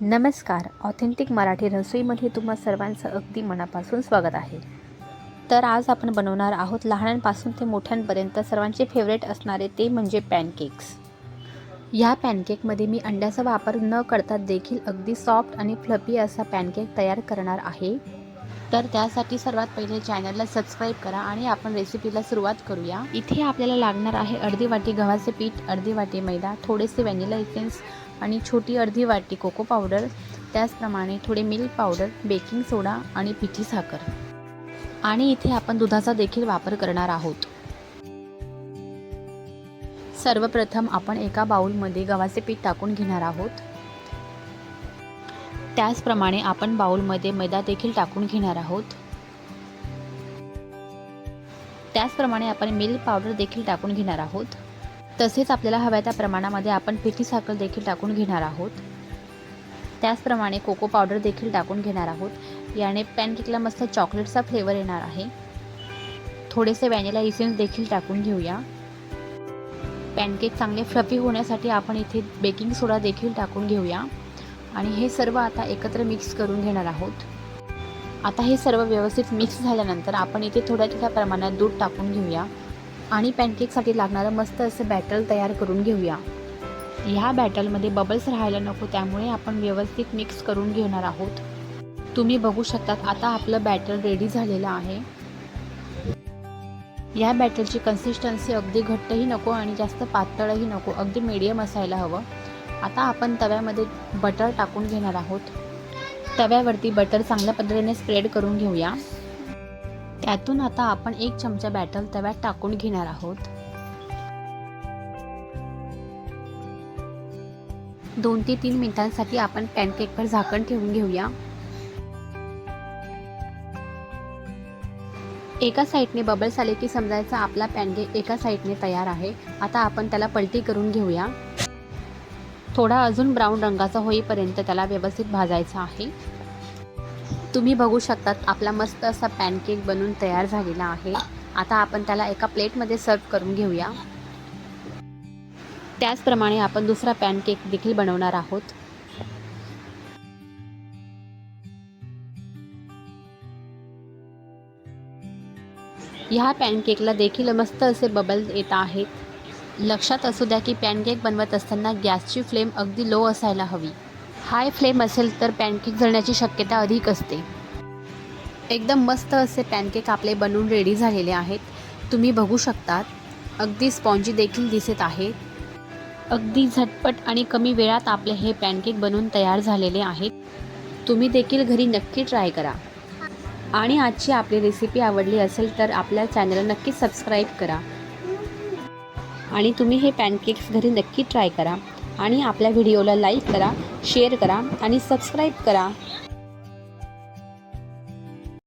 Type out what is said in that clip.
नमस्कार. ऑथेंटिक मराठी रसोईमध्ये तुम्हा सर्वांचं अगदी मनापासून स्वागत आहे. तर आज आपण बनवणार आहोत लहानांपासून ते मोठ्यांपर्यंत सर्वांचे फेवरेट असणारे ते म्हणजे पॅनकेक्स. या पॅनकेकमध्ये मी अंड्याचा वापर न करता देखील अगदी सॉफ्ट आणि फ्लफी असा पॅनकेक तयार करणार आहे. तर त्यासाठी सर्वात पहिले चॅनलला सबस्क्राईब करा आणि आपण रेसिपीला सुरुवात करूया. इथे आपल्याला लागणार आहे अर्धी वाटी गव्हाचे पीठ, अर्धी वाटी मैदा, थोडेसे व्हॅनिला इसेन्स आणि छोटी अर्धी वाटी कोको पावडर, त्याचप्रमाणे थोडे मिल्क पावडर, बेकिंग सोडा आणि पिठी साखर. आणि इथे आपण दुधाचा देखील वापर करणार आहोत. सर्वप्रथम आपण एका बाउलमध्ये गव्हाचे पीठ टाकून घेणार आहोत. त्याचप्रमाणे आपण बाउलमध्ये मैदा देखील टाकून घेणार आहोत. त्याचप्रमाणे आपण मिल्क पावडर देखील टाकून घेणार आहोत. तसेच आपल्याला हव्या त्या प्रमाणामध्ये आपण पिठी साखर देखील टाकून घेणार आहोत. त्याचप्रमाणे कोको पावडर देखील टाकून घेणार आहोत. याने पॅनकेकला मस्त चॉकलेटचा फ्लेवर येणार आहे. थोडेसे व्हॅनिला इसेन्स देखील टाकून घेऊया. पॅनकेक चांगले फ्लफी होण्यासाठी आपण इथे बेकिंग सोडा देखील टाकून घेऊया आणि हे सर्व आता एकत्र मिक्स करून घेणार आहोत. आता हे सर्व व्यवस्थित मिक्स झाल्यानंतर आपण इथे थोड्या प्रमाणात दूध टाकून घेऊया आणि पॅनकेकसाठी लागणारं मस्त असं बॅटर तयार करून घेऊया. ह्या बॅटरमध्ये बबल्स राहायला नको, त्यामुळे आपण व्यवस्थित मिक्स करून घेणार आहोत. तुम्ही बघू शकतात आता आपलं बॅटर रेडी झालेलं आहे. या बॅटरची कन्सिस्टन्सी अगदी घट्टही नको आणि जास्त पातळही नको, अगदी मीडियम असायला हवं. आता आपण तव्यामध्ये बटर टाकून घेणार आहोत. तव्यावरती बटर चांगल्या पद्धतीने स्प्रेड करून घेऊया. त्यातून आता आपण 1 चमचा बॅटर तव्यात टाकून घेणार आहोत. 2 ते 3 मिनिटांसाठी आपण पॅनकेकवर झाकण ठेवून घेऊया. एका साईडने बबल्स आले की समजायचा आपला पॅनकेक एका साईडने तयार आहे. आता आपण त्याला पलटी करून घेऊया. थोडा अजून ब्राऊन रंगाचा होईपर्यंत त्याला व्यवस्थित भाजायचा आहे. तुम्ही बघू शकतात आपला मस्त असा पॅनकेक बनून तयार झालेला आहे. आता आपण त्याला एका प्लेटमध्ये सर्व करून घेऊया. त्याचप्रमाणे आपण दुसरा पॅनकेक देखील बनवणार आहोत. ह्या पॅनकेकला देखील मस्त असे बबल्स येत आहेत. लक्षात असू द्या की पॅनकेक बनवत असताना गॅसची फ्लेम अगदी लो असायला हवी. हाय फ्लेम असेल तर पॅनकेक जळण्याची शक्यता अधिक असते. एकदम मस्त असे पॅनकेक आपले बनवून रेडी झालेले आहेत. तुम्ही बघू शकतात अगदी स्पॉन्जी देखील दिसत आहे. अगदी झटपट आणि कमी वेळात आपले हे पॅनकेक बनवून तयार झालेले आहेत. तुम्ही देखील घरी नक्की ट्राय करा. आणि आजची आपली रेसिपी आवडली असेल तर आपल्या चॅनलला नक्की सबस्क्राईब करा. आणि तुम्ही हे पॅनकेक्स घरी नक्की ट्राय करा आणि आपल्या व्हिडिओला लाईक करा, शेअर करा आणि सबस्क्राईब करा.